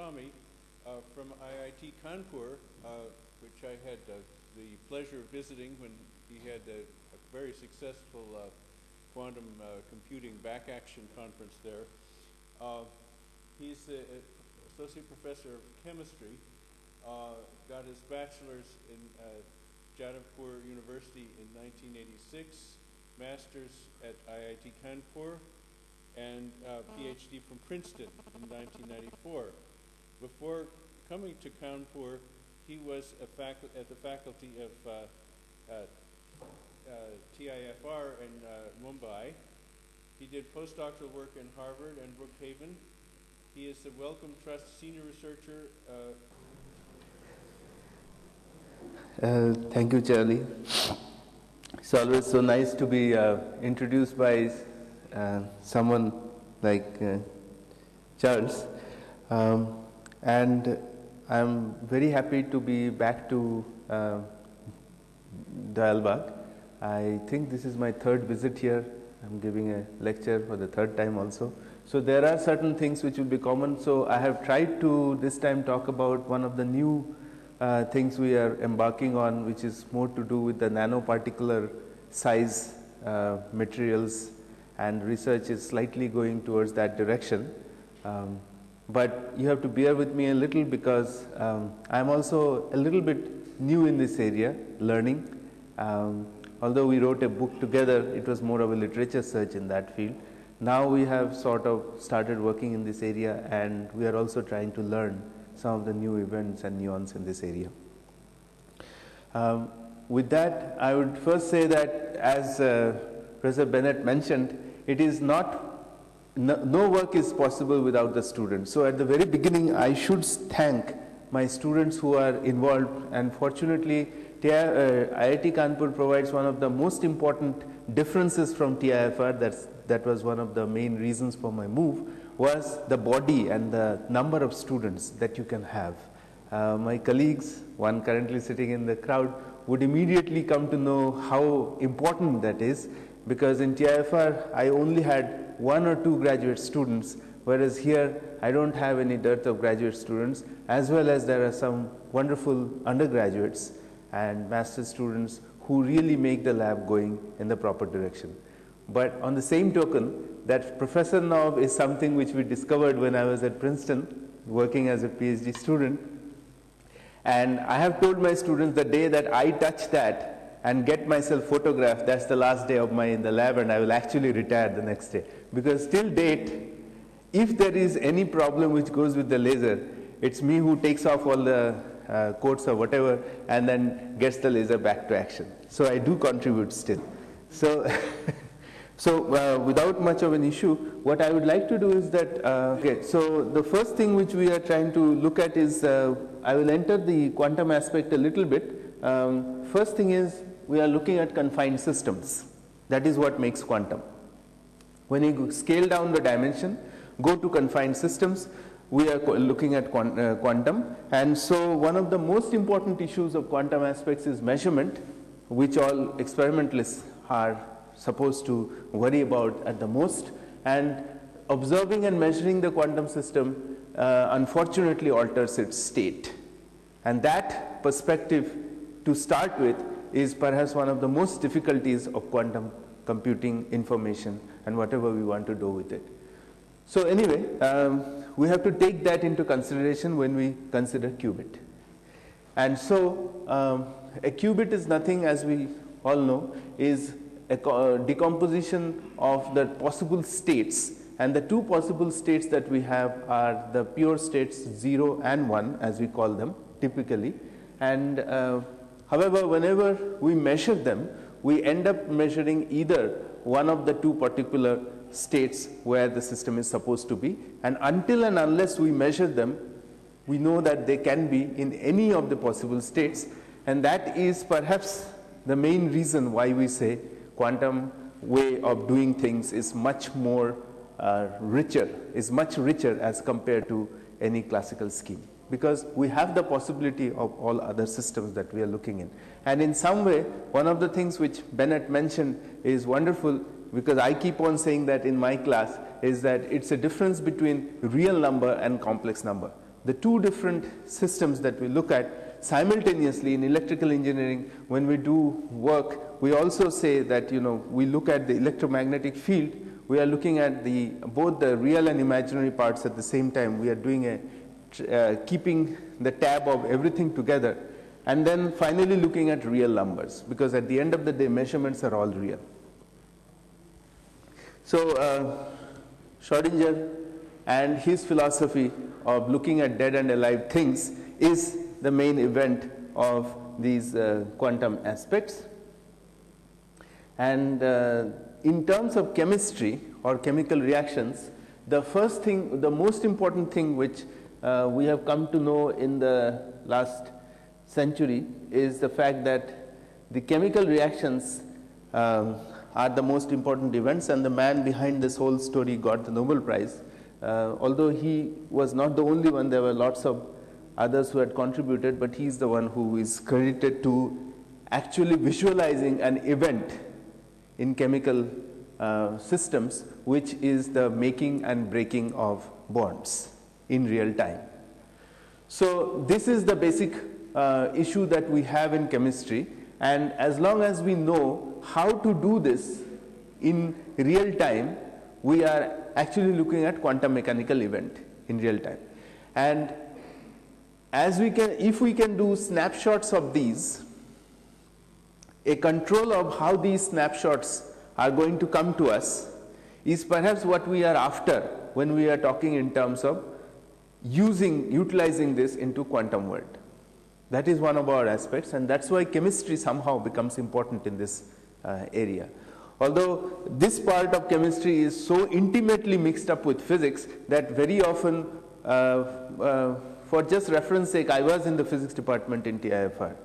Goswami from IIT Kanpur, which I had the pleasure of visiting when he had a very successful quantum computing back action conference there. He's the associate professor of chemistry, got his bachelor's in Jadavpur University in 1986, master's at IIT Kanpur, and PhD from Princeton in 1994. Before coming to Kanpur, he was at the faculty of TIFR in Mumbai. He did postdoctoral work in Harvard and Brookhaven. He is the Wellcome Trust Senior Researcher. Thank you, Charlie. It's always so nice to be introduced by someone like Charles. And I'm very happy to be back to Dialbag. I think this is my third visit here. I'm giving a lecture for the third time also. So there are certain things which will be common. So I have tried to this time talk about one of the new things we are embarking on, which is more to do with the nanoparticular size materials, and research is slightly going towards that direction. But you have to bear with me a little because I'm also a little bit new in this area, learning. Although we wrote a book together, it was more of a literature search in that field. Now we have sort of started working in this area, and we are also trying to learn some of the new events and nuance in this area. With that, I would first say that, as Professor Bennett mentioned, it is not no work is possible without the students. So at the very beginning, I should thank my students who are involved, and fortunately IIT Kanpur provides one of the most important differences from TIFR. That was one of the main reasons for my move, was the body and the number of students that you can have. My colleagues, one currently sitting in the crowd, would immediately come to know how important that is, because in TIFR I only had 1 or 2 graduate students, whereas here I don't have any dearth of graduate students, as well as there are some wonderful undergraduates and master's students who really make the lab going in the proper direction. But on the same token, that professor knob is something which we discovered when I was at Princeton working as a PhD student. And I have told my students, the day that I touch that and get myself photographed, that's the last day of in the lab, and I will actually retire the next day. Because till date, if there is any problem which goes with the laser, it's me who takes off all the coats or whatever and then gets the laser back to action. So I do contribute still. So, without much of an issue, what I would like to do is that, okay, so the first thing which we are trying to look at is, I will enter the quantum aspect a little bit. First thing is, we are looking at confined systems. That is what makes quantum. When you scale down the dimension, go to confined systems, we are looking at quantum. And so one of the most important issues of quantum aspects is measurement, which all experimentalists are supposed to worry about at the most. And observing and measuring the quantum system unfortunately alters its state. And that perspective, to start with, is perhaps one of the most difficulties of quantum computing information and whatever we want to do with it. So anyway, we have to take that into consideration when we consider qubit. And so a qubit is nothing, as we all know, is a decomposition of the possible states. And the 2 possible states that we have are the pure states 0 and 1, as we call them typically. And however, whenever we measure them, we end up measuring either one of the 2 particular states where the system is supposed to be, and until and unless we measure them, we know that they can be in any of the possible states. And that is perhaps the main reason why we say quantum way of doing things is much more richer as compared to any classical scheme, because we have the possibility of all other systems that we are looking in. And in some way, one of the things which Bennett mentioned is wonderful, because I keep on saying that in my class, is that it's a difference between real number and complex number. the two different systems that we look at simultaneously in electrical engineering, when we do work, we also say that, we look at the electromagnetic field, we are looking at both the real and imaginary parts at the same time. We are doing keeping the tab of everything together, and then finally looking at real numbers, because at the end of the day, measurements are all real. So Schrodinger and his philosophy of looking at dead and alive things is the main event of these quantum aspects. And in terms of chemistry or chemical reactions, the most important thing which we have come to know in the last century is the fact that the chemical reactions are the most important events, and the man behind this whole story got the Nobel Prize. Although he was not the only one, there were lots of others who had contributed, but he's the one who is credited to actually visualizing an event in chemical systems, which is the making and breaking of bonds in real time. So this is the basic issue that we have in chemistry, and as long as we know how to do this in real time, we are actually looking at quantum mechanical event in real time. And if we can do snapshots of these, a control of how these snapshots are going to come to us is perhaps what we are after when we are talking in terms of utilizing this into quantum world. That is one of our aspects, and that's why chemistry somehow becomes important in this area. Although this part of chemistry is so intimately mixed up with physics that very often, for just reference sake, I was in the physics department in TIFR,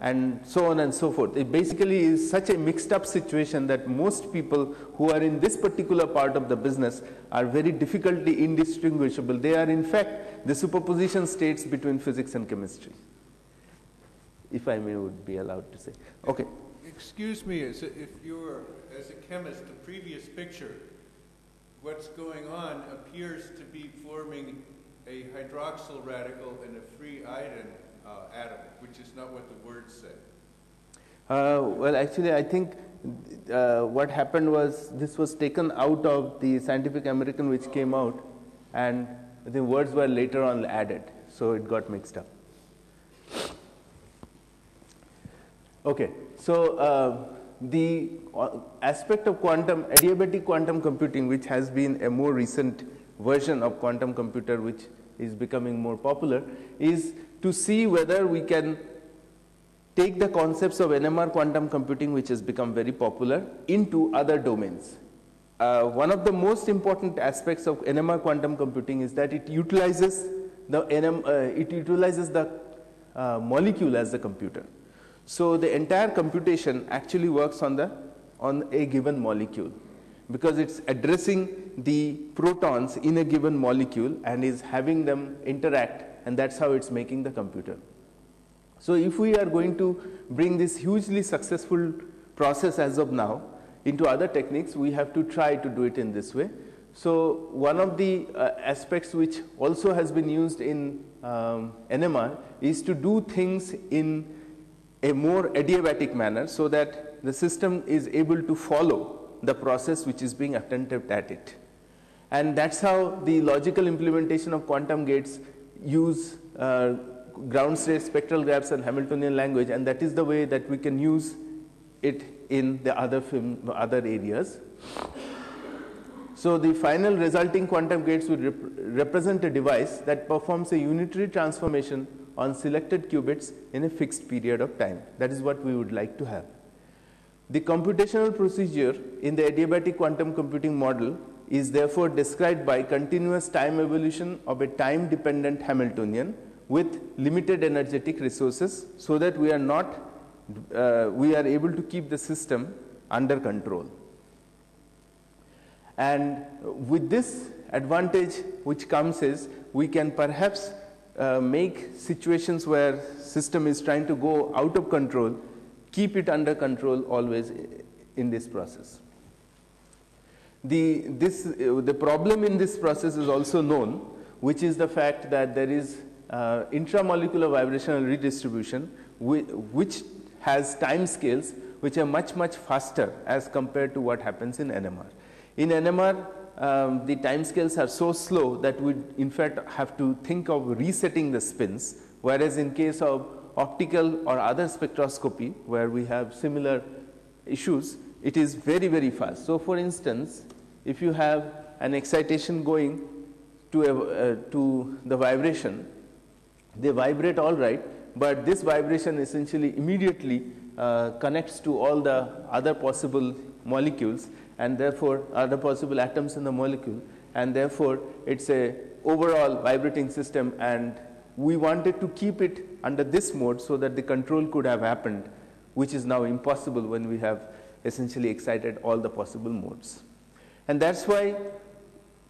and so on and so forth. It basically is such a mixed up situation that most people who are in this particular part of the business are very difficultly indistinguishable. They are in fact the superposition states between physics and chemistry, if I would be allowed to say. Okay. Excuse me, if you're, as a chemist, the previous picture, what's going on appears to be forming a hydroxyl radical and a free iodine atom, which is not what the words say. Well, actually, I think what happened was this was taken out of the Scientific American, which came out, and the words were later on added, so it got mixed up. Okay, so the aspect of adiabatic quantum computing, which has been a more recent version of quantum computer, which is becoming more popular, is to see whether we can take the concepts of NMR quantum computing, which has become very popular, into other domains. One of the most important aspects of NMR quantum computing is that it utilizes the molecule as the computer. So the entire computation actually works on a given molecule, because it's addressing the protons in a given molecule and is having them interact, and that's how it's making the computer. So if we are going to bring this hugely successful process as of now into other techniques, we have to try to do it in this way. So one of the aspects which also has been used in NMR is to do things in a more adiabatic manner, so that the system is able to follow the process which is being attempted at it. And that's how the logical implementation of quantum gates use ground state spectral graphs and Hamiltonian language, and that is the way that we can use it in the other areas. So the final resulting quantum gates would represent a device that performs a unitary transformation on selected qubits in a fixed period of time. That is what we would like to have. The computational procedure in the adiabatic quantum computing model is therefore described by continuous time evolution of a time-dependent Hamiltonian with limited energetic resources, so that we are able to keep the system under control. And with this advantage which comes is, we can perhaps make situations where system is trying to go out of control, keep it under control always in this process. The problem in this process is also known. which is the fact that there is intramolecular vibrational redistribution, which has time scales which are much, much faster as compared to what happens in NMR. In NMR, the time scales are so slow that we in fact have to think of resetting the spins, whereas in case of optical or other spectroscopy where we have similar issues, it is very, very fast. So for instance, if you have an excitation going to the vibration, they vibrate all right, but this vibration essentially immediately connects to all the other possible molecules, and therefore other possible atoms in the molecule, and therefore it's a overall vibrating system, and we wanted to keep it under this mode so that the control could have happened, which is now impossible when we have essentially excited all the possible modes. And that's why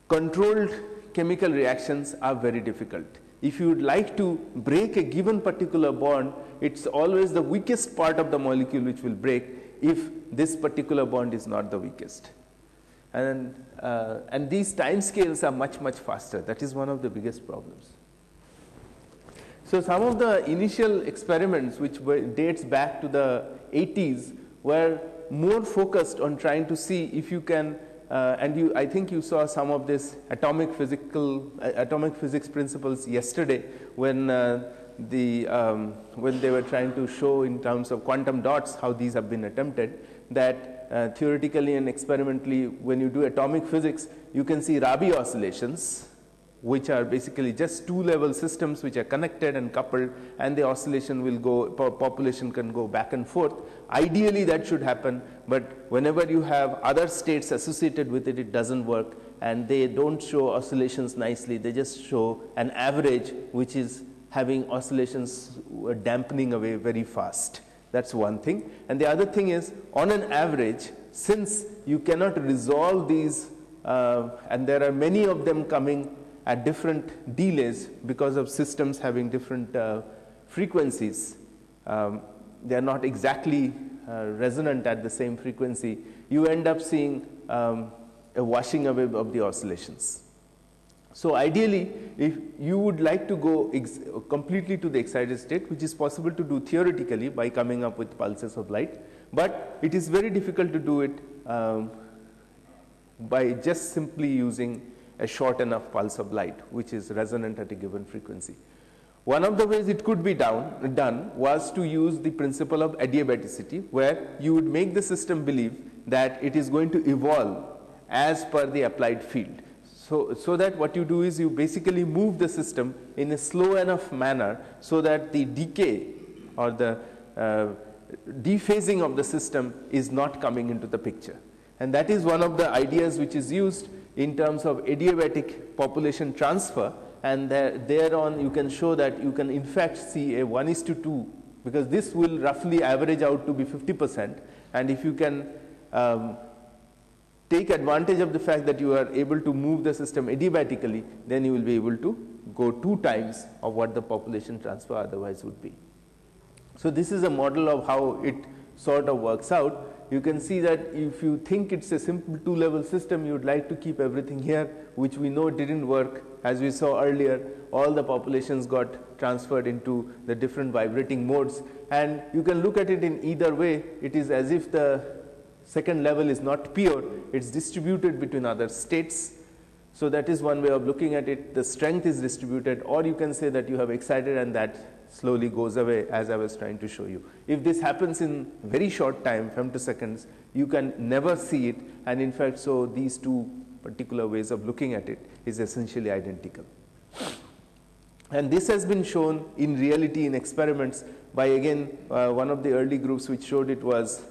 controlled chemical reactions are very difficult. If you would like to break a given particular bond, it's always the weakest part of the molecule which will break if this particular bond is not the weakest. And these time scales are much, much faster. That is one of the biggest problems. So some of the initial experiments which dates back to the 80s were more focused on trying to see if you can I think you saw some of this atomic physics principles yesterday when they were trying to show in terms of quantum dots how these have been attempted, that theoretically and experimentally when you do atomic physics, you can see Rabi oscillations, which are basically just two-level systems which are connected and coupled, and the oscillation will go, population can go back and forth. Ideally that should happen, but whenever you have other states associated with it, it doesn't work, and they don't show oscillations nicely. They just show an average which is having oscillations dampening away very fast. That's one thing. And the other thing is, on an average, since you cannot resolve these, and there are many of them coming at different delays because of systems having different frequencies, they are not exactly resonant at the same frequency, you end up seeing a washing away of the oscillations. So ideally, if you would like to go completely to the excited state, which is possible to do theoretically by coming up with pulses of light, but it is very difficult to do it by just simply using a short enough pulse of light, which is resonant at a given frequency. One of the ways it could be done was to use the principle of adiabaticity, where you would make the system believe that it is going to evolve as per the applied field. So that what you do is you basically move the system in a slow enough manner so that the decay or the dephasing of the system is not coming into the picture. And that is one of the ideas which is used in terms of adiabatic population transfer, and thereon you can show that you can in fact see a 1:2, because this will roughly average out to be 50%, and if you can take advantage of the fact that you are able to move the system adiabatically, then you will be able to go 2 times of what the population transfer otherwise would be. So this is a model of how it sort of works out. You can see that if you think it's a simple 2-level system, you would like to keep everything here, which we know didn't work. As we saw earlier, all the populations got transferred into the different vibrating modes, and you can look at it in either way. It is as if the second level is not pure, it's distributed between other states. So that is one way of looking at it. The strength is distributed, or you can say that you have excited and that slowly goes away, as I was trying to show you. If this happens in very short time, femtoseconds, you can never see it, and in fact, so these 2 particular ways of looking at it is essentially identical. And this has been shown in reality in experiments by, again, one of the early groups which showed it was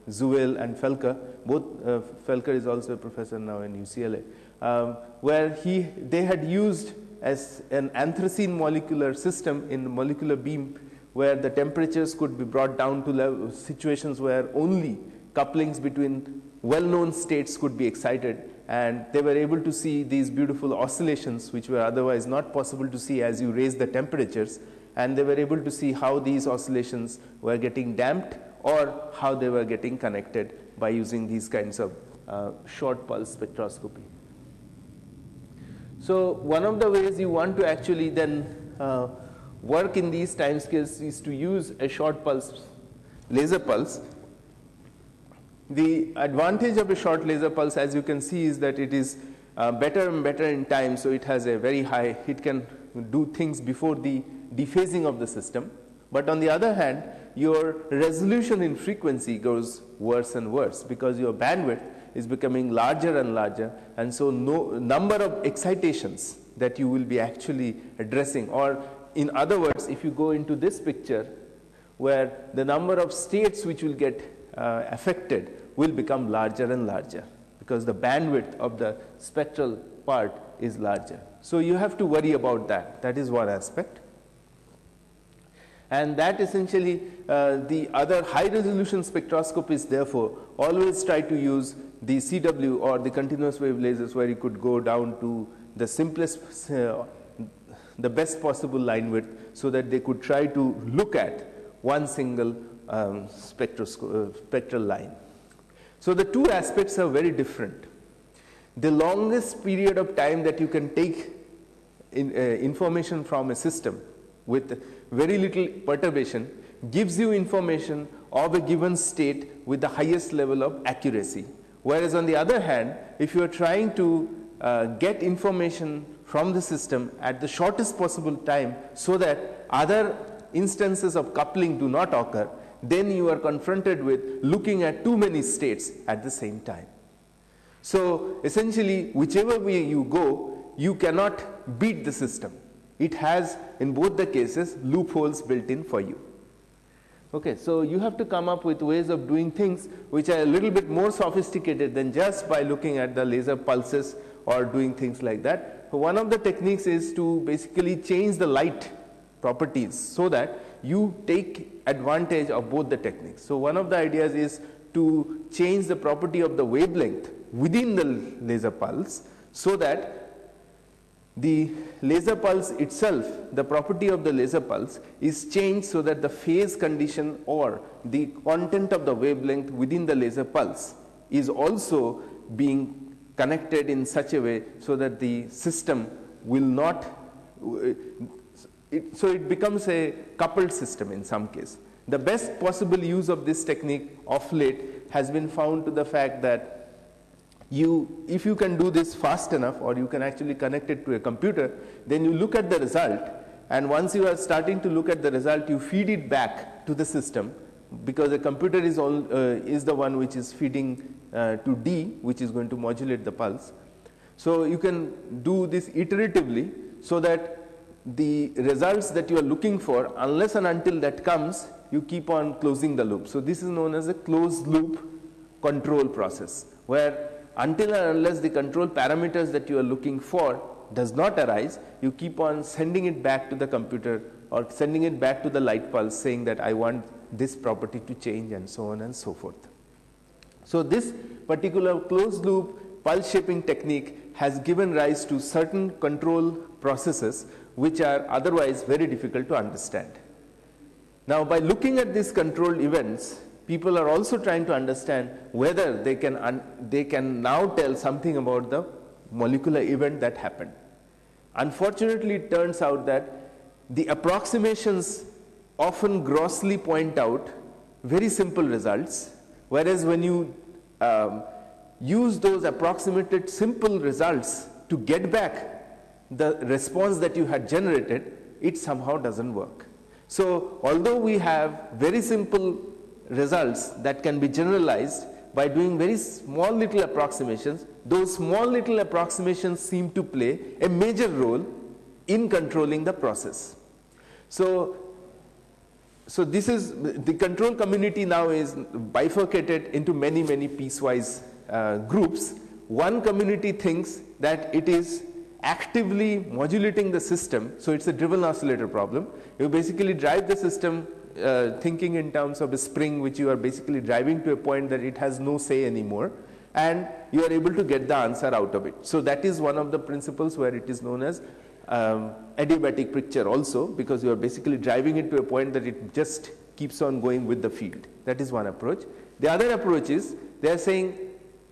Zuel and Felker. Both Felker is also a professor now in UCLA, where they had used as an anthracene molecular system in molecular beam, where the temperatures could be brought down to situations where only couplings between well-known states could be excited, and they were able to see these beautiful oscillations which were otherwise not possible to see as you raise the temperatures, and they were able to see how these oscillations were getting damped or how they were getting connected by using these kinds of short pulse spectroscopy. So one of the ways you want to actually then work in these time scales is to use a short pulse laser pulse. The advantage of a short laser pulse, as you can see, is that it is better and better in time, so it has a very high, it can do things before the dephasing of the system. But on the other hand, your resolution in frequency goes worse and worse because your bandwidth is becoming larger and larger, and so number of excitations that you will be actually addressing, or in other words, if you go into this picture where the number of states which will get affected will become larger and larger because the bandwidth of the spectral part is larger. So you have to worry about that. That is one aspect. And that essentially the other high resolution spectroscopies therefore always try to use the CW or the continuous wave lasers where you could go down to the simplest, the best possible line width, so that they could try to look at one single spectral line. So the two aspects are very different. The longest period of time that you can take information from a system with very little perturbation gives you information of a given state with the highest level of accuracy. Whereas on the other hand, if you are trying to get information from the system at the shortest possible time so that other instances of coupling do not occur, then you are confronted with looking at too many states at the same time. So essentially, whichever way you go, you cannot beat the system. It has, in both the cases, loopholes built in for you. Okay, so you have to come up with ways of doing things which are a little bit more sophisticated than just by looking at the laser pulses or doing things like that. So one of the techniques is to basically change the light properties so that you take advantage of both the techniques. So one of the ideas is to change the property of the wavelength within the laser pulse so that the laser pulse itself, the property of the laser pulse is changed so that the phase condition or the content of the wavelength within the laser pulse is also being connected in such a way so that the system will not, so it becomes a coupled system in some case. The best possible use of this technique of late has been found to the fact that if you can do this fast enough, or you can actually connect it to a computer, then you look at the result, and once you are starting to look at the result, you feed it back to the system, because the computer is the one which is feeding to D, which is going to modulate the pulse. So you can do this iteratively so that the results that you are looking for, unless and until that comes, you keep on closing the loop. So this is known as a closed loop control process, where until and unless the control parameters that you are looking for does not arise, you keep on sending it back to the computer or sending it back to the light pulse saying that I want this property to change, and so on and so forth. So this particular closed loop pulse shaping technique has given rise to certain control processes which are otherwise very difficult to understand. Now, by looking at these controlled events, people are also trying to understand whether they can now tell something about the molecular event that happened. Unfortunately, it turns out that the approximations often grossly point out very simple results, whereas when you use those approximated simple results to get back the response that you had generated, it somehow doesn't work. So although we have very simple results that can be generalized by doing very small little approximations, those small little approximations seem to play a major role in controlling the process. So this is the control community now is bifurcated into many piecewise groups. One community thinks that it is actively modulating the system, so it's a driven oscillator problem. You basically drive the system thinking in terms of a spring which you are basically driving to a point that it has no say anymore, and you are able to get the answer out of it. So that is one of the principles where it is known as adiabatic picture also, because you are basically driving it to a point that it just keeps on going with the field. That is one approach. The other approach is they are saying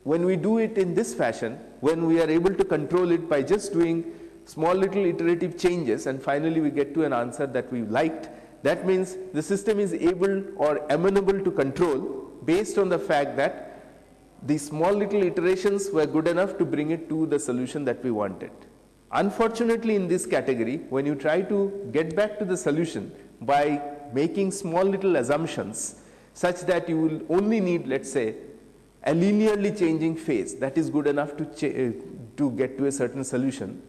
when we do it in this fashion, when we are able to control it by just doing small little iterative changes and finally we get to an answer that we liked, that means the system is able or amenable to control based on the fact that the small little iterations were good enough to bring it to the solution that we wanted. Unfortunately, in this category, when you try to get back to the solution by making small little assumptions such that you will only need, let's say, a linearly changing phase that is good enough to get to a certain solution,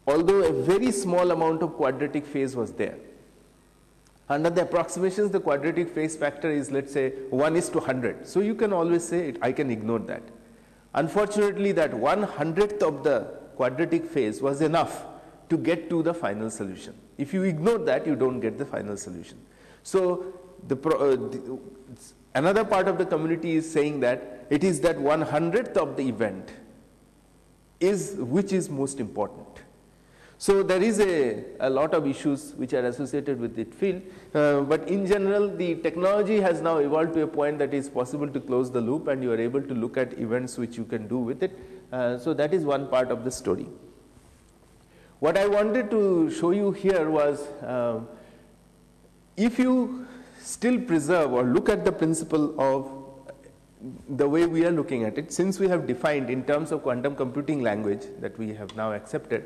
although a very small amount of quadratic phase was there. Under the approximations, the quadratic phase factor is, let's say, 1:100. So you can always say, I can ignore that. Unfortunately, that 1/100th of the quadratic phase was enough to get to the final solution. If you ignore that, you don't get the final solution. So another part of the community is saying that it is that 1/100th of the event which is most important. So there is a lot of issues which are associated with that field, but in general the technology has now evolved to a point that it is possible to close the loop and you are able to look at events which you can do with it. So that is one part of the story. What I wanted to show you here was if you still preserve or look at the principle of the way we are looking at it, since we have defined in terms of quantum computing language that we have now accepted,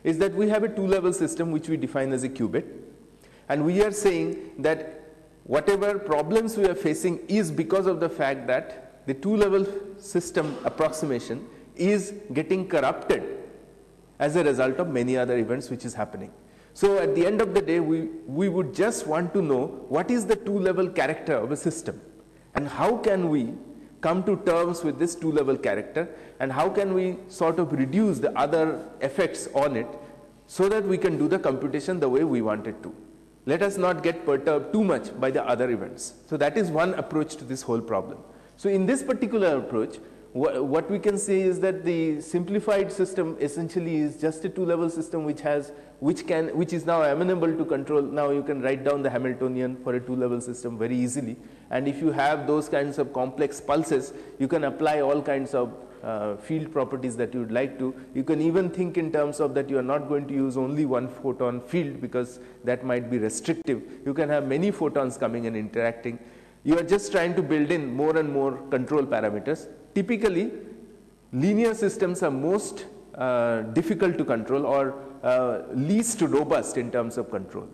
is that we have a two-level system which we define as a qubit, and we are saying that whatever problems we are facing is because of the fact that the two-level system approximation is getting corrupted as a result of many other events which is happening. So at the end of the day, we would just want to know what is the two-level character of a system and how can we come to terms with this two-level character and how can we sort of reduce the other effects on it so that we can do the computation the way we want it to. Let us not get perturbed too much by the other events. So that is one approach to this whole problem. So in this particular approach, what we can say is that the simplified system essentially is just a two-level system which is now amenable to control. Now you can write down the Hamiltonian for a two-level system very easily, and if you have those kinds of complex pulses, you can apply all kinds of field properties that you would like to. You can even think in terms of that you are not going to use only one photon field because that might be restrictive. You can have many photons coming and interacting. You are just trying to build in more and more control parameters. Typically, linear systems are most difficult to control or least robust in terms of control.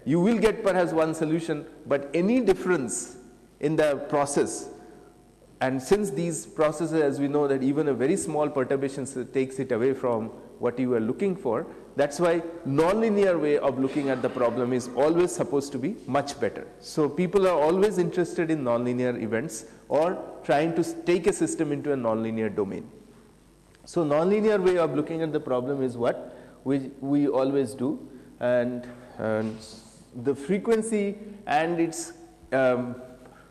You will get perhaps one solution, but any difference in the process, and since these processes, as we know that even a very small perturbation takes it away from what you are looking for, that's why nonlinear way of looking at the problem is always supposed to be much better. So people are always interested in nonlinear events or trying to take a system into a nonlinear domain. So nonlinear way of looking at the problem is what we always do, and the frequency and its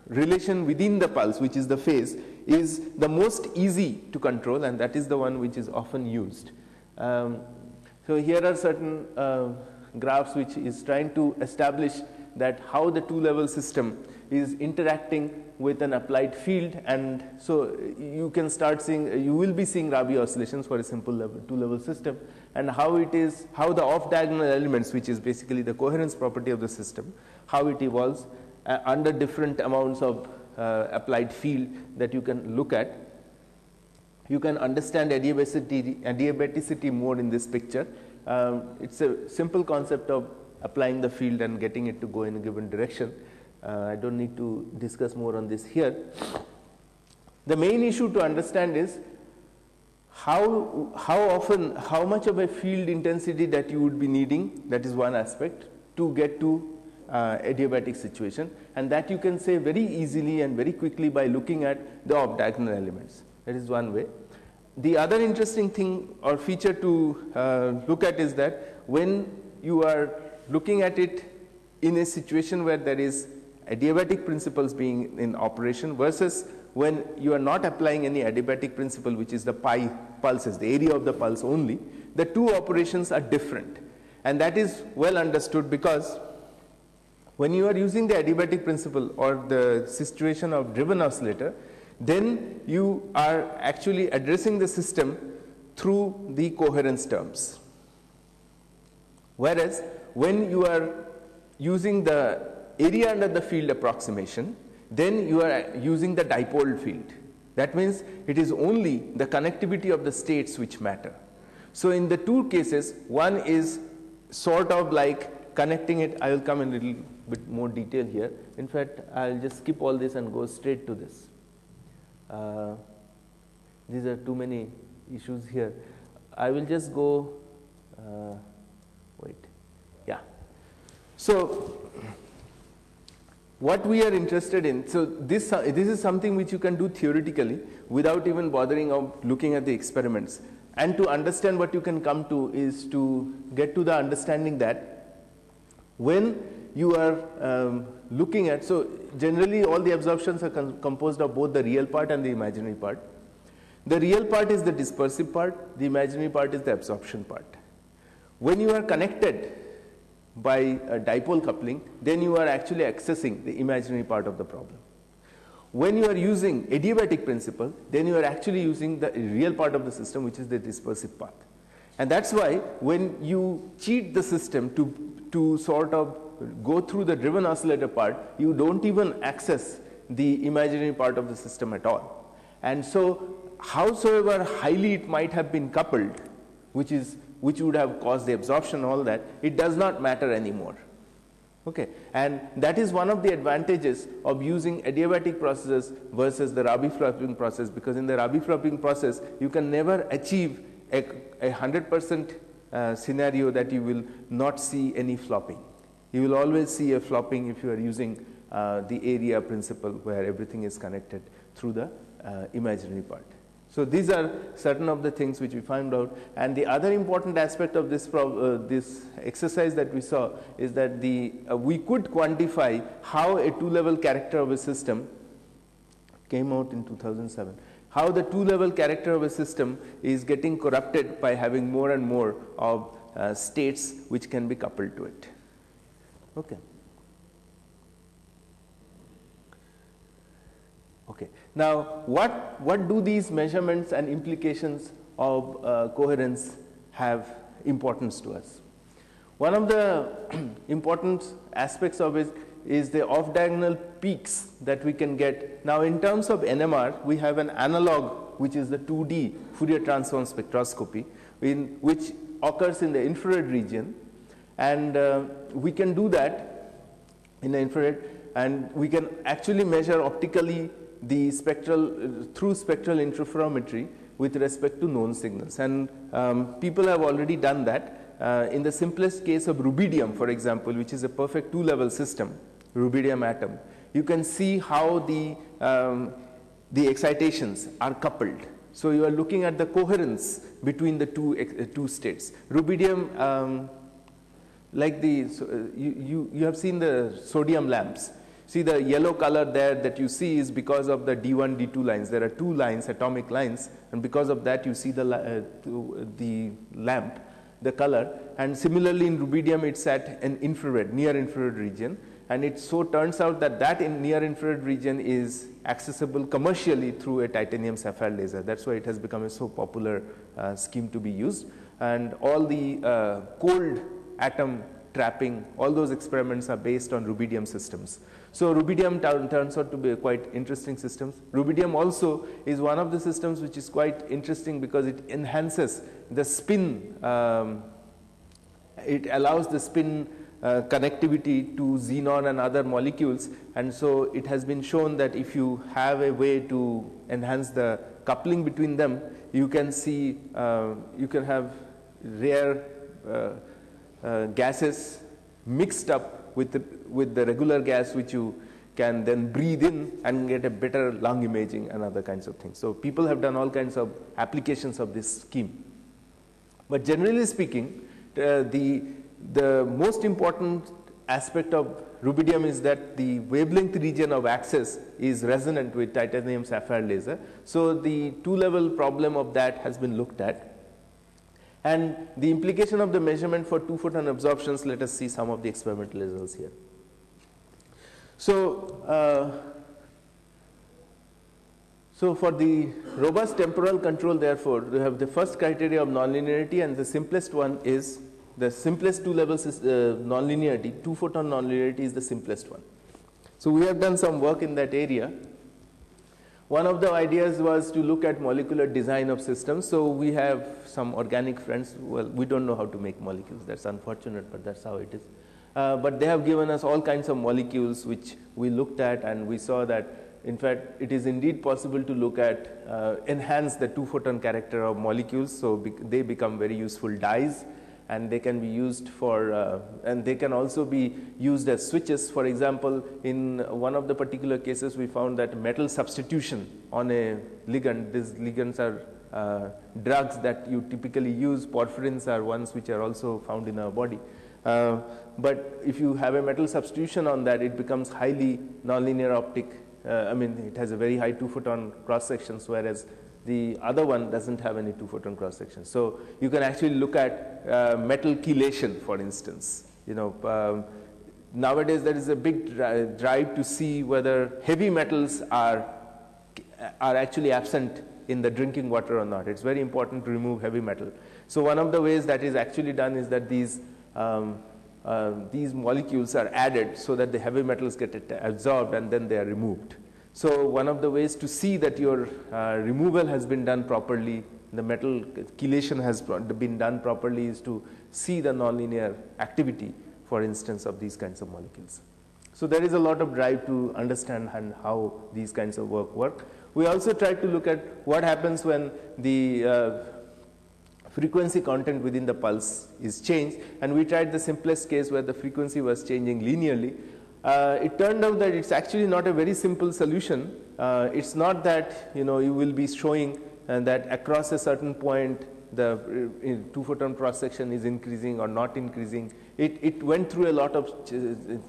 relation within the pulse, which is the phase, is the most easy to control, and that is the one which is often used. So here are certain graphs which is trying to establish that how the two-level system is interacting with an applied field, and so you can start seeing, you will be seeing Rabi oscillations for a simple two-level system, and how the off-diagonal elements, which is basically the coherence property of the system, how it evolves under different amounts of applied field that you can look at. You can understand adiabaticity more in this picture. It's a simple concept of applying the field and getting it to go in a given direction. I don't need to discuss more on this here. The main issue to understand is how much of a field intensity that you would be needing, that is one aspect, to get to adiabatic situation, and that you can say very easily and very quickly by looking at the off-diagonal elements. That is one way. The other interesting thing or feature to look at is that when you are looking at it in a situation where there is adiabatic principles being in operation versus when you are not applying any adiabatic principle, which is the pi pulses, the area of the pulse only, the two operations are different. And that is well understood because when you are using the adiabatic principle or the situation of driven oscillator, then you are actually addressing the system through the coherence terms. Whereas when you are using the area under the field approximation, then you are using the dipole field. That means it is only the connectivity of the states which matter. So in the two cases, one is sort of like connecting it. I will come in a little bit more detail here. In fact, I'll just skip all this and go straight to this. These are too many issues here. I will just go, wait, yeah. So what we are interested in, so this is something which you can do theoretically without even bothering of looking at the experiments. And to understand what you can come to is to get to the understanding that when you are looking at, so generally all the absorptions are composed of both the real part and the imaginary part. The real part is the dispersive part, the imaginary part is the absorption part. When you are connected by a dipole coupling, then you are actually accessing the imaginary part of the problem. When you are using adiabatic principle, then you are actually using the real part of the system, which is the dispersive path. And that's why when you cheat the system to sort of go through the driven oscillator part, you don't even access the imaginary part of the system at all. And so howsoever highly it might have been coupled, which would have caused the absorption, all that, it does not matter anymore. Okay, and that is one of the advantages of using adiabatic processes versus the Rabi flopping process, because in the Rabi flopping process you can never achieve a 100% scenario that you will not see any flopping. You will always see a flopping if you are using the area principle where everything is connected through the imaginary part. So these are certain of the things which we found out. And the other important aspect of this exercise that we saw is that we could quantify how a two-level character of a system came out in 2007. How the two-level character of a system is getting corrupted by having more and more of states which can be coupled to it. Okay. Okay. Now, what do these measurements and implications of coherence have importance to us? One of the important aspects of it is the off-diagonal peaks that we can get. Now, in terms of NMR, we have an analog, which is the 2D Fourier transform spectroscopy, which occurs in the infrared region. And we can do that in the infrared, and we can actually measure optically the through spectral interferometry with respect to known signals. And people have already done that. In the simplest case of rubidium, for example, which is a perfect two-level system, rubidium atom, you can see how the excitations are coupled. So you are looking at the coherence between the two states. Rubidium, like you have seen the sodium lamps. See, the yellow color there that you see is because of the D1, D2 lines. There are two lines, atomic lines, and because of that you see the lamp, the color. And similarly in rubidium, it's at an infrared, near infrared region. And it so turns out that near infrared region is accessible commercially through a titanium sapphire laser. That's why it has become a so popular scheme to be used. And all the cold atom trapping, all those experiments are based on rubidium systems. So rubidium turns out to be a quite interesting system. Rubidium also is one of the systems which is quite interesting because it enhances the spin. It allows the spin connectivity to xenon and other molecules, and so it has been shown that if you have a way to enhance the coupling between them, you can see, you can have rare gases mixed up with the regular gas, which you can then breathe in and get a better lung imaging and other kinds of things. So people have done all kinds of applications of this scheme. But generally speaking, the most important aspect of rubidium is that the wavelength region of access is resonant with titanium sapphire laser. So the two-level problem of that has been looked at. And the implication of the measurement for 2-photon absorptions, let us see some of the experimental results here. So, So for the robust temporal control, therefore, we have the first criteria of nonlinearity, and the simplest one is the simplest two levels is nonlinearity. Two photon nonlinearity is the simplest one. So we have done some work in that area. One of the ideas was to look at molecular design of systems. So we have some organic friends. Well, we don't know how to make molecules. That's unfortunate, but that's how it is. But they have given us all kinds of molecules which we looked at, and we saw that in fact it is indeed possible to look at enhance the two photon character of molecules. So they become very useful dyes, and they can be used for and they can also be used as switches. For example, in one of the particular cases we found that metal substitution on a ligand, these ligands are drugs that you typically use. Porphyrins are ones which are also found in our body. But if you have a metal substitution on that, it becomes highly nonlinear optic. I mean, it has a very high two photon cross sections, whereas the other one doesn't have any two photon cross sections. So you can actually look at metal chelation, for instance. You know, nowadays there is a big drive to see whether heavy metals are actually absent in the drinking water or not. It's very important to remove heavy metal. So one of the ways that is actually done is that these molecules are added so that the heavy metals get absorbed and then they are removed. So one of the ways to see that your removal has been done properly, the metal chelation has been done properly, is to see the nonlinear activity, for instance, of these kinds of molecules. So there is a lot of drive to understand how these kinds of work. We also tried to look at what happens when the frequency content within the pulse is changed, and we tried the simplest case where the frequency was changing linearly. It turned out that it's actually not a very simple solution. It's not that you will be showing that across a certain point the two photon cross section is increasing or not increasing. It went through a lot of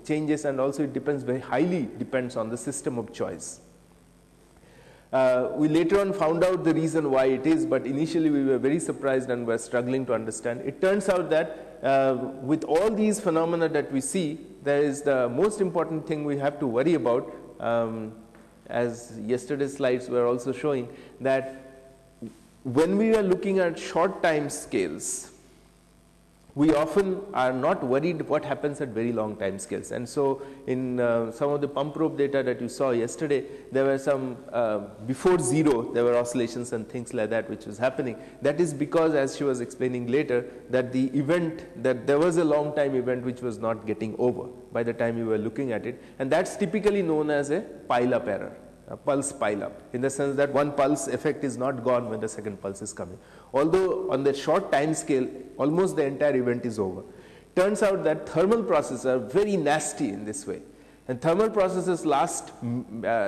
changes, and also it depends, very highly depends on the system of choice. We later on found out the reason why it is, but initially we were very surprised and were struggling to understand. It turns out that with all these phenomena that we see, there is the most important thing we have to worry about, as yesterday's slides were also showing, that when we are looking at short time scales, we often are not worried what happens at very long time scales. And so in some of the pump probe data that you saw yesterday, there were some, before zero, there were oscillations and things like that which was happening. That is because, as she was explaining later, that the event, that there was a long time event which was not getting over by the time you were looking at it. And that's typically known as a pile-up error, a pulse pile-up, in the sense that one pulse effect is not gone when the second pulse is coming. Although on the short time scale, almost the entire event is over. Turns out that thermal processes are very nasty in this way. And thermal processes last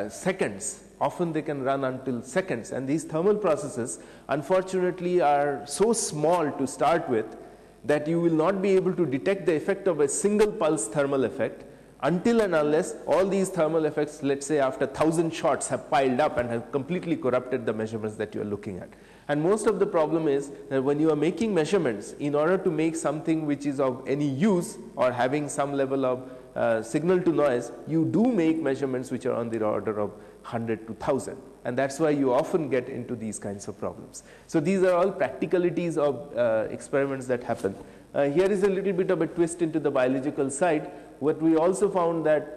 seconds. Often they can run until seconds. And these thermal processes, unfortunately, are so small to start with that you will not be able to detect the effect of a single pulse thermal effect until and unless all these thermal effects, let's say after 1,000 shots, have piled up and have completely corrupted the measurements that you are looking at. And most of the problem is that when you are making measurements, in order to make something which is of any use or having some level of signal to noise, you do make measurements which are on the order of 100 to 1,000. And that's why you often get into these kinds of problems. So these are all practicalities of experiments that happen. Here is a little bit of a twist into the biological side. What we also found that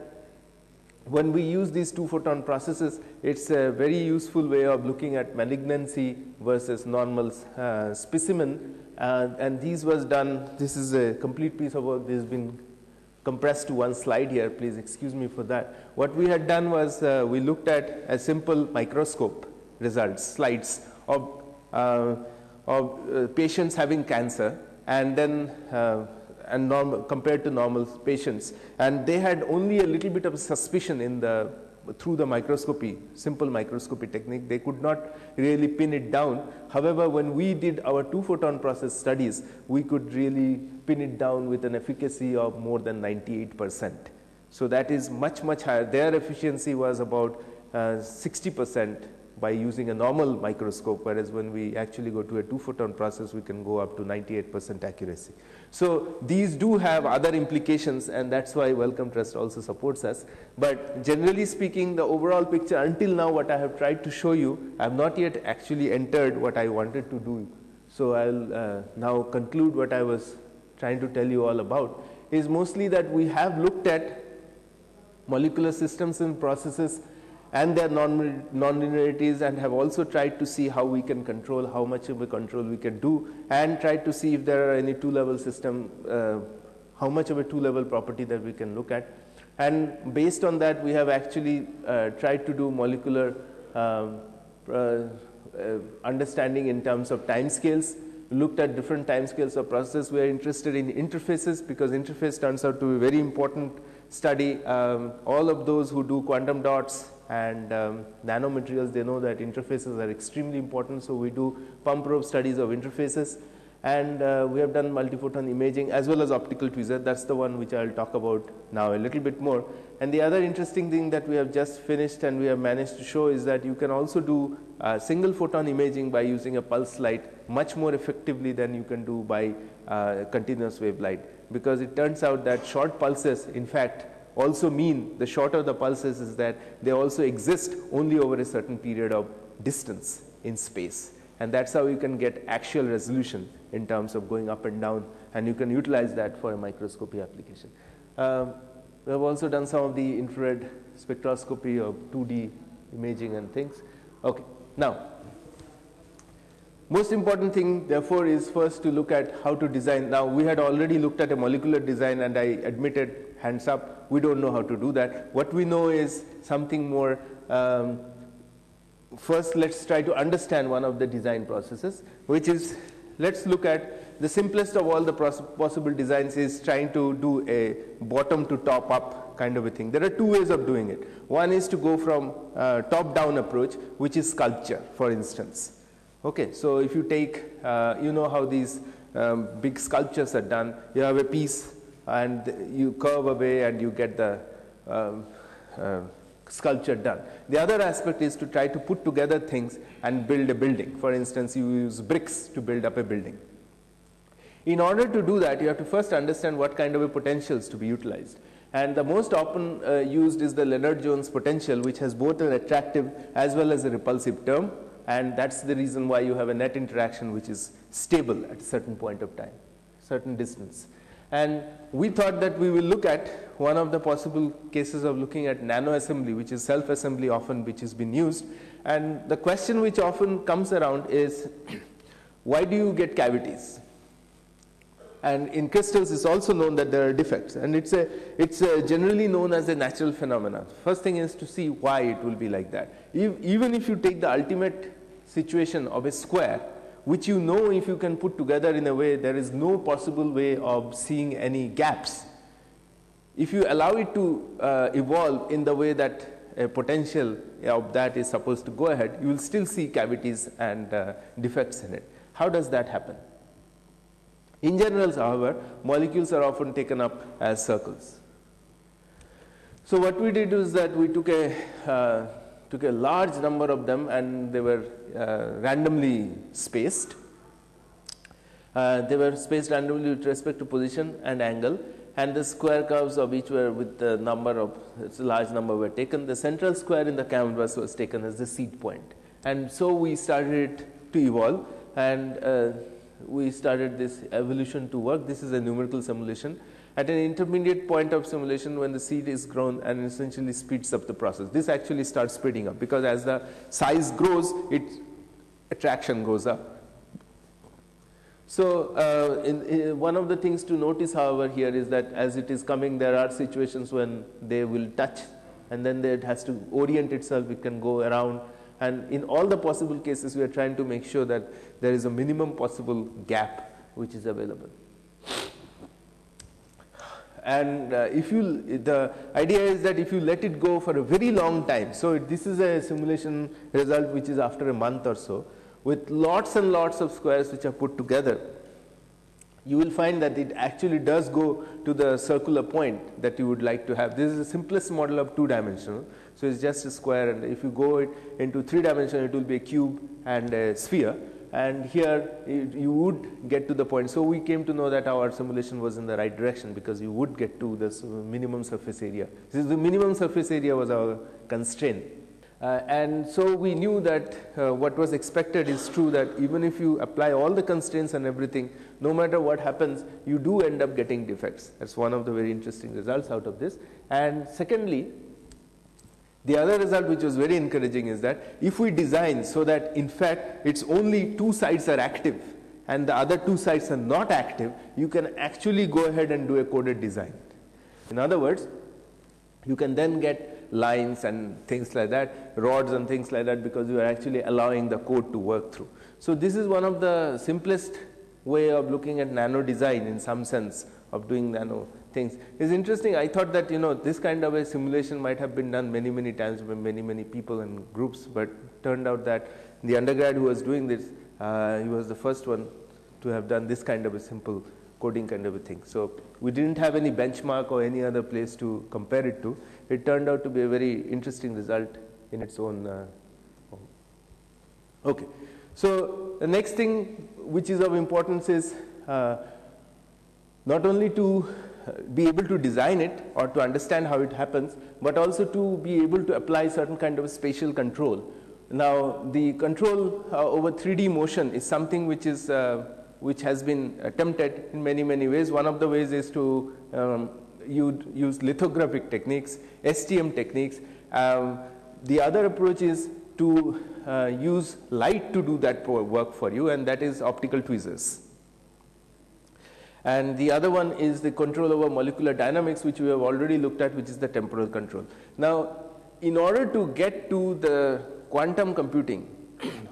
when we use these two photon processes, it's a very useful way of looking at malignancy versus normal specimen. And these was done, this is a complete piece of work. This has been compressed to one slide here. Please excuse me for that. What we had done was we looked at a simple microscope results, slides of patients having cancer, and then compared to normal patients, and they had only a little bit of suspicion in through the microscopy, simple microscopy technique. They could not really pin it down. However, when we did our two photon process studies, we could really pin it down with an efficacy of more than 98%. So that is much, much higher. Their efficiency was about 60%, by using a normal microscope, whereas when we actually go to a 2-photon process, we can go up to 98% accuracy. So these do have other implications, and that's why Wellcome Trust also supports us. But generally speaking, the overall picture until now, what I have tried to show you, I have not yet actually entered what I wanted to do. So I'll now conclude what I was trying to tell you all about, is mostly that we have looked at molecular systems and processes and their non-linearities, and have also tried to see how we can control, how much of a control we can do, and tried to see if there are any two-level system, how much of a two-level property that we can look at. And based on that, we have actually tried to do molecular understanding in terms of time scales. We looked at different time scales of processes. We are interested in interfaces because interface turns out to be a very important study. All of those who do quantum dots and nanomaterials, they know that interfaces are extremely important. So we do pump probe studies of interfaces, and we have done multiphoton imaging as well as optical tweezer. That's the one which I'll talk about now a little bit more. And the other interesting thing that we have just finished and we have managed to show is that you can also do single photon imaging by using a pulse light much more effectively than you can do by continuous wave light, because it turns out that short pulses, in fact, also mean, the shorter the pulses is that they also exist only over a certain period of distance in space. And that's how you can get actual resolution in terms of going up and down, and you can utilize that for a microscopy application. We have also done some of the infrared spectroscopy of 2D imaging and things. Okay, now, most important thing therefore is first to look at how to design. Now, we had already looked at a molecular design, and I admitted, hands up, we don't know how to do that. What we know is something more. First, let's try to understand one of the design processes, which is, let's look at the simplest of all the possible designs is trying to do a bottom to top up kind of a thing. There are two ways of doing it. One is to go from top down approach, which is sculpture, for instance. Okay, so if you take, you know how these big sculptures are done. You have a piece and you curve away and you get the sculpture done. The other aspect is to try to put together things and build a building. For instance, you use bricks to build up a building. In order to do that, you have to first understand what kind of a potentials to be utilized. And the most often used is the Leonard-Jones potential, which has both an attractive as well as a repulsive term. And that's the reason why you have a net interaction which is stable at a certain point of time, certain distance. And we thought that we will look at one of the possible cases of looking at nanoassembly, which is self-assembly often, which has been used. And the question which often comes around is, why do you get cavities? And in crystals, it's also known that there are defects. And it's generally known as a natural phenomenon. First thing is to see why it will be like that. Even if you take the ultimate situation of a square, which you know if you can put together in a way, there is no possible way of seeing any gaps. If you allow it to evolve in the way that a potential of that is supposed to go ahead, you will still see cavities and defects in it. How does that happen? In general, however, molecules are often taken up as circles. So what we did is that we took a large number of them, and they were randomly spaced. They were spaced randomly with respect to position and angle, and the square curves of each were with the number of, it's a large number were taken. The central square in the canvas was taken as the seed point. And so we started it to evolve, and we started this evolution to work. This is a numerical simulation. At an intermediate point of simulation, when the seed is grown and essentially speeds up the process. This actually starts speeding up because as the size grows, its attraction goes up. So one of the things to notice, however, here is that as it is coming, there are situations when they will touch, and then it has to orient itself. It can go around. And in all the possible cases, we are trying to make sure that there is a minimum possible gap which is available. And the idea is that if you let it go for a very long time, so this is a simulation result which is after a month or so, with lots and lots of squares which are put together. you will find that it actually does go to the circular point that you would like to have. This is the simplest model of two-dimensional. So it's just a square, and if you go into three-dimensional, it will be a cube and a sphere. And here you would get to the point. So we came to know that our simulation was in the right direction, because you would get to this minimum surface area. This is the minimum surface area was our constraint. And so we knew that what was expected is true, that even if you apply all the constraints and everything, no matter what happens, you do end up getting defects. That's one of the very interesting results out of this. And secondly, the other result which was very encouraging is that if we design so that in fact it's only two sides are active and the other two sides are not active, you can actually go ahead and do a coded design. In other words, you can then get lines and things like that, rods and things like that, because you are actually allowing the code to work through. So this is one of the simplest way of looking at nano design in some sense of doing nano things. It's interesting. I thought that, this kind of a simulation might have been done many, many times by many, many people and groups, but turned out that the undergrad who was doing this, he was the first one to have done this kind of a simple coding kind of a thing. So we didn't have any benchmark or any other place to compare it to. It turned out to be a very interesting result in its own. Okay. So the next thing which is of importance is not only to be able to design it or to understand how it happens, but also to be able to apply certain kind of spatial control. Now, the control over 3D motion is something which is which has been attempted in many, many ways. One of the ways is to use lithographic techniques, STM techniques. The other approach is to use light to do that work for you, and that is optical tweezers. And the other one is the control over molecular dynamics, which we have already looked at, which is the temporal control. Now, in order to get to the quantum computing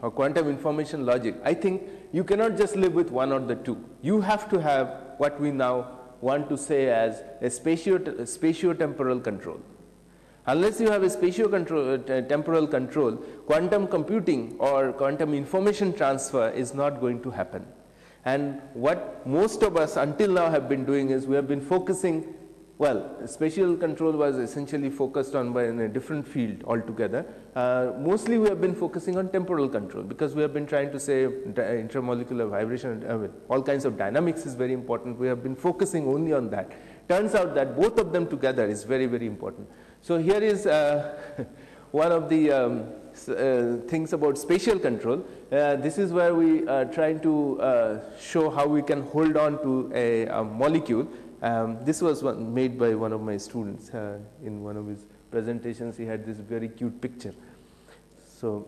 or quantum information logic, I think you cannot just live with one or the two. You have to have what we now want to say as a spatio-temporal control. Unless you have a spatio-temporal control, quantum computing or quantum information transfer is not going to happen. And what most of us until now have been doing is we have been focusing, well, spatial control was essentially focused on by in a different field altogether. Mostly we have been focusing on temporal control, because we have been trying to say intramolecular vibration, all kinds of dynamics is very important. We have been focusing only on that. Turns out that both of them together is very, very important. So here is one of the things about spatial control. This is where we are trying to show how we can hold on to a molecule. This was made by one of my students in one of his presentations. He had this very cute picture. So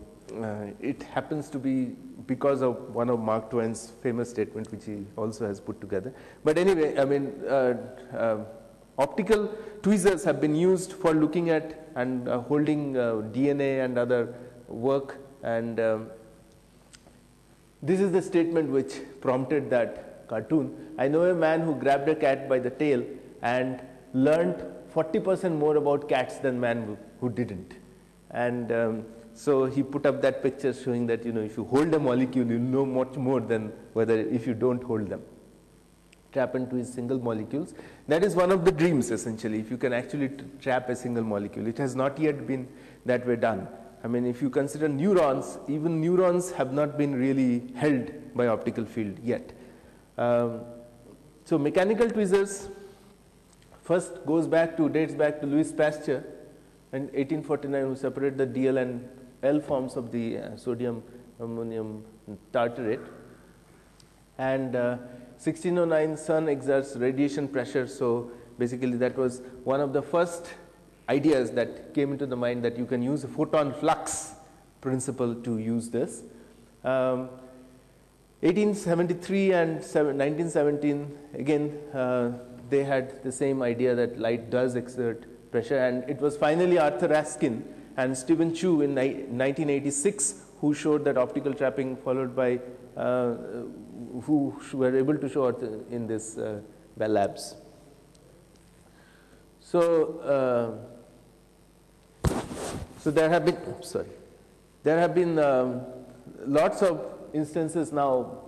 it happens to be because of one of Mark Twain's famous statement, which he also has put together. But anyway, I mean, optical tweezers have been used for looking at and holding DNA and other work. And this is the statement which prompted that cartoon. I know a man who grabbed a cat by the tail and learned 40% more about cats than man who didn't. And so he put up that picture showing that, if you hold a molecule, you'll know much more than whether if you don't hold them. Trap and twist single molecules. That is one of the dreams, essentially, if you can actually trap a single molecule. It has not yet been that way done. I mean, if you consider neurons, even neurons have not been really held by optical field yet. So mechanical tweezers first dates back to Louis Pasteur in 1849, who separated the DL and L forms of the sodium ammonium tartarate. And 1609, sun exerts radiation pressure. So basically that was one of the first ideas that came into the mind, that you can use a photon flux principle to use this. 1873 and 1917, again, they had the same idea that light does exert pressure, and it was finally Arthur Raskin and Stephen Chu in 1986 who showed that optical trapping, followed by who were able to show it in this Bell Labs. So, there have been lots of instances now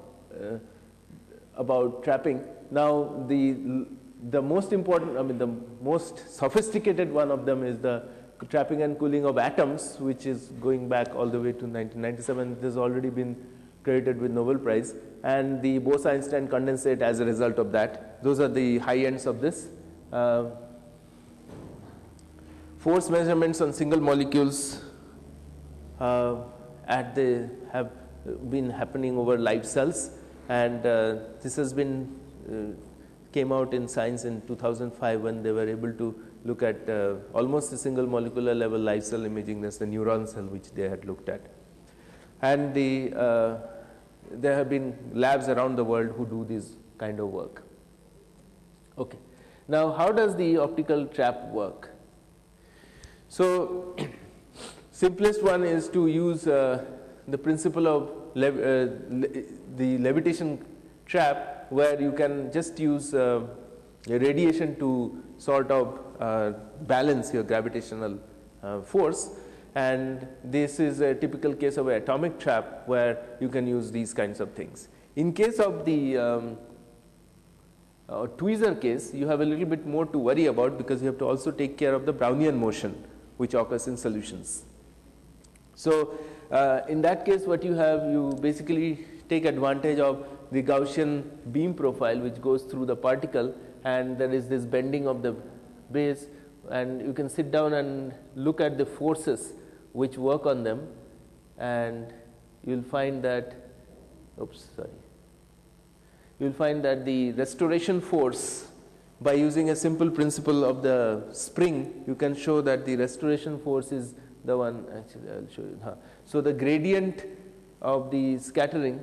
about trapping. Now the most important, the most sophisticated one of them is the trapping and cooling of atoms, which is going back all the way to 1997. This has already been credited with Nobel Prize, and the Bose-Einstein condensate as a result of that. Those are the high ends of this. Force measurements on single molecules have been happening over live cells, and this has been came out in Science in 2005 when they were able to look at almost a single molecular level live cell imaging. That's the neuron cell which they had looked at, and there have been labs around the world who do this kind of work. Okay, now how does the optical trap work? So simplest one is to use the principle of the levitation trap, where you can just use radiation to sort of balance your gravitational force, and this is a typical case of an atomic trap where you can use these kinds of things. In case of the tweezer case, you have a little bit more to worry about, because you have to also take care of the Brownian motion which occurs in solutions. So in that case, what you have, you basically take advantage of the Gaussian beam profile which goes through the particle, and there is this bending of the base, and you can sit down and look at the forces which work on them, and you will find that the restoration force, by using a simple principle of the spring, you can show that the restoration force is the one, actually I will show you. So the gradient of the scattering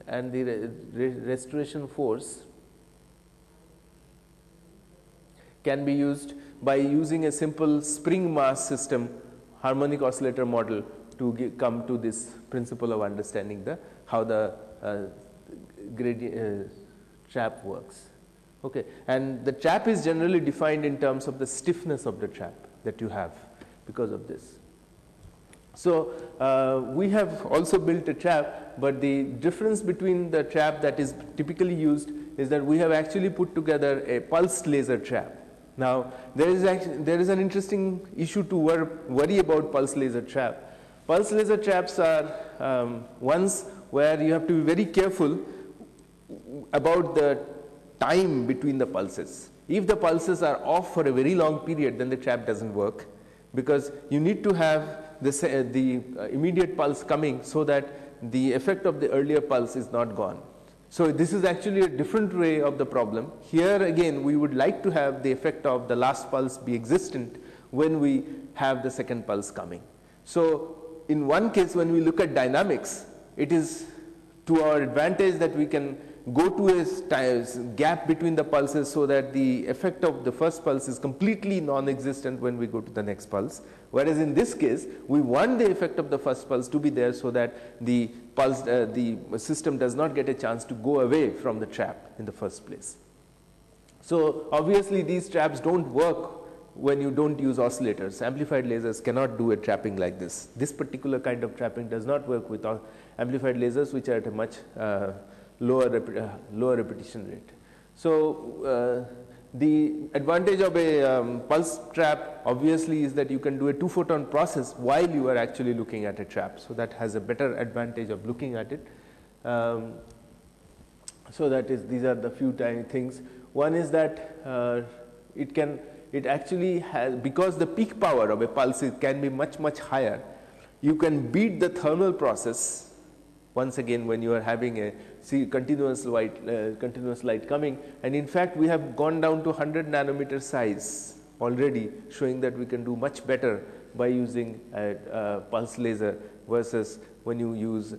and the restoration force can be used by using a simple spring mass system harmonic oscillator model to come to this principle of understanding how the gradient trap works. Okay, and the trap is generally defined in terms of the stiffness of the trap that you have because of this. So we have also built a trap, but the difference between the trap that is typically used is that we have actually put together a pulsed laser trap. Now there is an interesting issue to worry about pulsed laser trap. Pulsed laser traps are ones where you have to be very careful about the time between the pulses. If the pulses are off for a very long period, then the trap doesn't work, because you need to have the immediate pulse coming so that the effect of the earlier pulse is not gone. So this is actually a different way of the problem. Here again, we would like to have the effect of the last pulse be existent when we have the second pulse coming. So in one case, when we look at dynamics, it is to our advantage that we can go to a gap between the pulses so that the effect of the first pulse is completely non-existent when we go to the next pulse. Whereas in this case, we want the effect of the first pulse to be there so that the pulse, the system does not get a chance to go away from the trap in the first place. So obviously these traps don't work when you don't use oscillators. Amplified lasers cannot do a trapping like this. This particular kind of trapping does not work with amplified lasers, which are at a much lower repetition rate. So the advantage of a pulse trap obviously is that you can do a 2-photon process while you are actually looking at a trap. So that has a better advantage of looking at it. So that is, these are the few tiny things. One is that it actually has, because the peak power of a pulse can be much higher, you can beat the thermal process. Once again, when you are having a continuous light coming, and in fact we have gone down to 100 nanometer size already, showing that we can do much better by using a pulse laser versus when you use,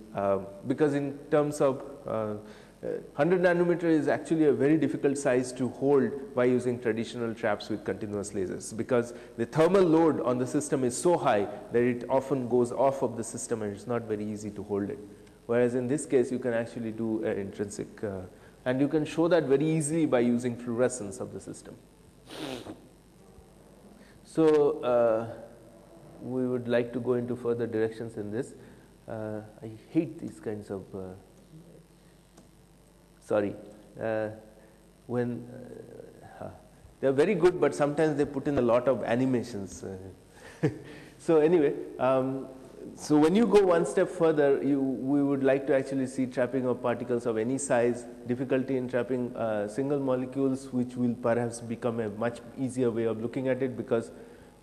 because in terms of 100 nanometer is actually a very difficult size to hold by using traditional traps with continuous lasers, because the thermal load on the system is so high that it often goes off of the system and it's not very easy to hold it. Whereas in this case, you can actually do an intrinsic, and you can show that very easily by using fluorescence of the system. So we would like to go into further directions in this. I hate these kinds of, when they're very good, but sometimes they put in a lot of animations. So anyway, so when you go one step further, we would like to actually see trapping of particles of any size, difficulty in trapping single molecules, which will perhaps become a much easier way of looking at it, because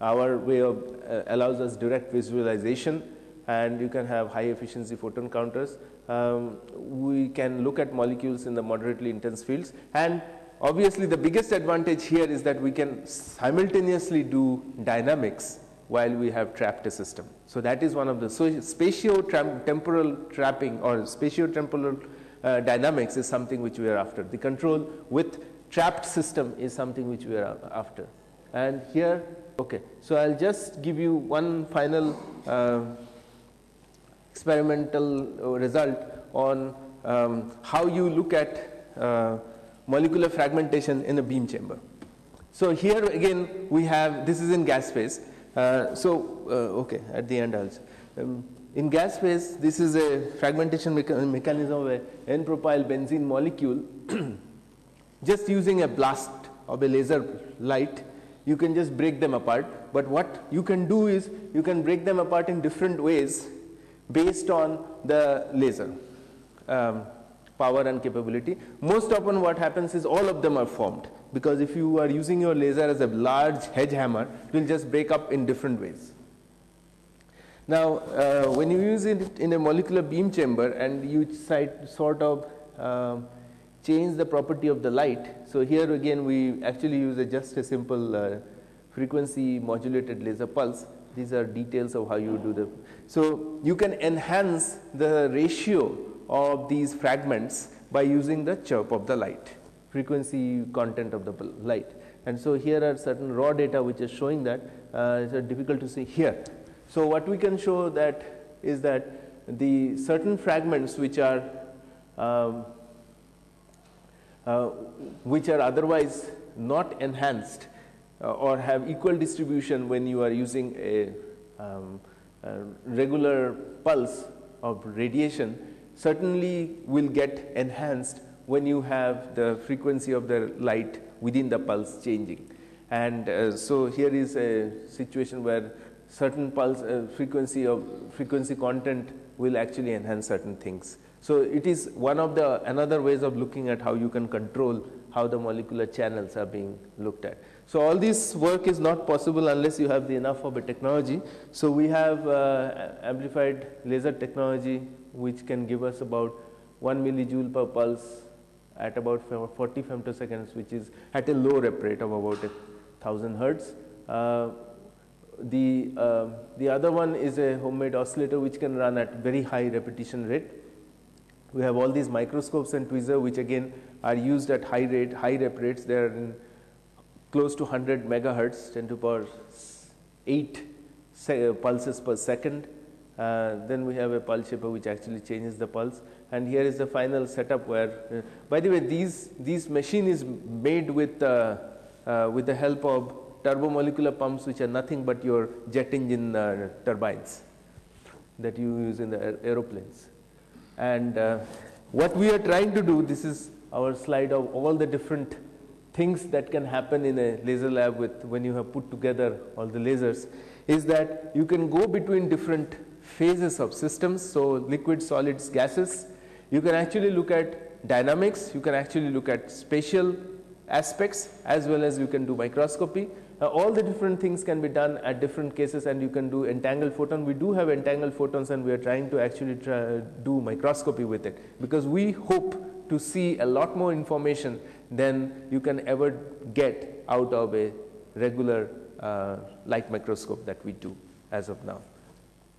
our way of allows us direct visualization, and you can have high efficiency photon counters. We can look at molecules in the moderately intense fields, and obviously the biggest advantage here is that we can simultaneously do dynamics while we have trapped a system. So that is one of the, so spatio-temporal trapping or spatio-temporal dynamics is something which we are after. The control with trapped system is something which we are after. And here, okay, so I'll just give you one final experimental result on how you look at molecular fragmentation in a beam chamber. So here again we have, this is in gas phase. Okay, at the end also. In gas phase, this is a fragmentation mechanism of a N-propyl benzene molecule. Just using a blast of a laser light, you can just break them apart. But what you can do is, you can break them apart in different ways based on the laser power and capability. Most often what happens is all of them are formed, because if you are using your laser as a large hedge hammer, it will just break up in different ways. Now, when you use it in a molecular beam chamber and you sort of change the property of the light, so here again we actually use just a simple frequency modulated laser pulse. These are details of how you do the, so you can enhance the ratio of these fragments by using the chirp of the light, frequency content of the light. And so here are certain raw data which is showing that. It's difficult to see here. So what we can show that is that the certain fragments which are otherwise not enhanced or have equal distribution when you are using a regular pulse of radiation, certainly will get enhanced when you have the frequency of the light within the pulse changing. And so here is a situation where certain pulse frequency content will actually enhance certain things. So it is one of the another ways of looking at how you can control how the molecular channels are being looked at. So all this work is not possible unless you have enough of a technology. So we have amplified laser technology which can give us about 1 millijoule per pulse at about 40 femtoseconds, which is at a low rep rate of about 1000 hertz. The other one is a homemade oscillator which can run at very high repetition rate. We have all these microscopes and tweezers which again are used at high rep rates. They are in close to 100 megahertz, 10 to the power 8 pulses per second. Then we have a pulse shaper which actually changes the pulse. And here is the final setup where, by the way, these machine is made with the help of turbomolecular pumps, which are nothing but your jet engine turbines that you use in the aeroplanes. And what we are trying to do, this is our slide of all the different things that can happen in a laser lab with when you have put together all the lasers, is that you can go between different phases of systems, so liquid, solids, gases. You can actually look at dynamics, you can actually look at spatial aspects, as well as you can do microscopy. All the different things can be done at different cases, and you can do entangled photon. We do have entangled photons, and we are trying to actually do microscopy with it, because we hope to see a lot more information than you can ever get out of a regular light microscope that we do as of now.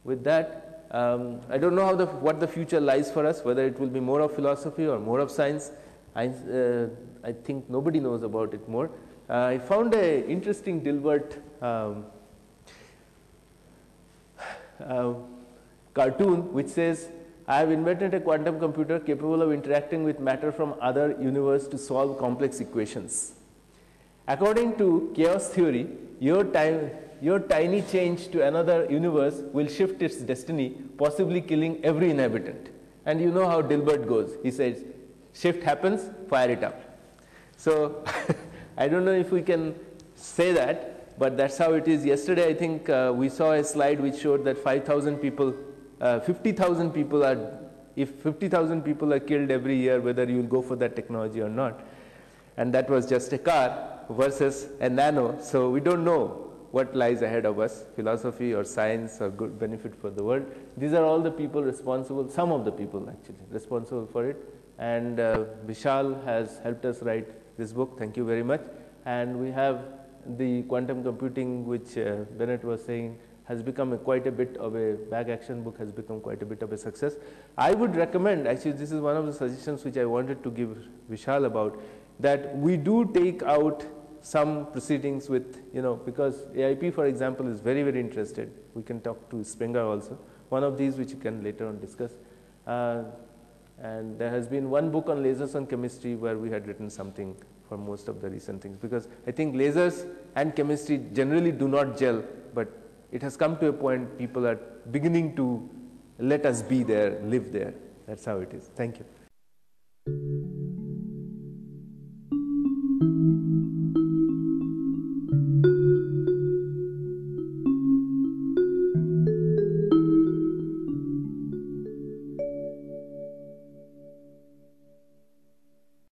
With that, I don't know how what the future lies for us, whether it will be more of philosophy or more of science. I think nobody knows about it more. I found an interesting Dilbert cartoon which says, I have invented a quantum computer capable of interacting with matter from other universe to solve complex equations. According to chaos theory, your tiny change to another universe will shift its destiny, possibly killing every inhabitant. And you know how Dilbert goes. He says, shift happens, fire it up. So I don't know if we can say that, but that's how it is. Yesterday, I think we saw a slide which showed that 5,000 people, 50,000 people are, if 50,000 people are killed every year, whether you will go for that technology or not. And that was just a car versus a nano. So we don't know what lies ahead of us, philosophy or science or good benefit for the world. These are all the people responsible, some of the people actually responsible for it. And Vishal has helped us write this book. Thank you very much. And we have the quantum computing, which Bennett was saying, has become quite a bit of a back action book, has become quite a bit of a success. I would recommend, actually this is one of the suggestions which I wanted to give Vishal about, that we do take out some proceedings with, because AIP, for example, is very, very interested. We can talk to Springer also. One of these which you can later on discuss. And there has been one book on lasers on chemistry where we had written something for most of the recent things, because I think lasers and chemistry generally do not gel, but it has come to a point people are beginning to let us be there, live there. That's how it is. Thank you.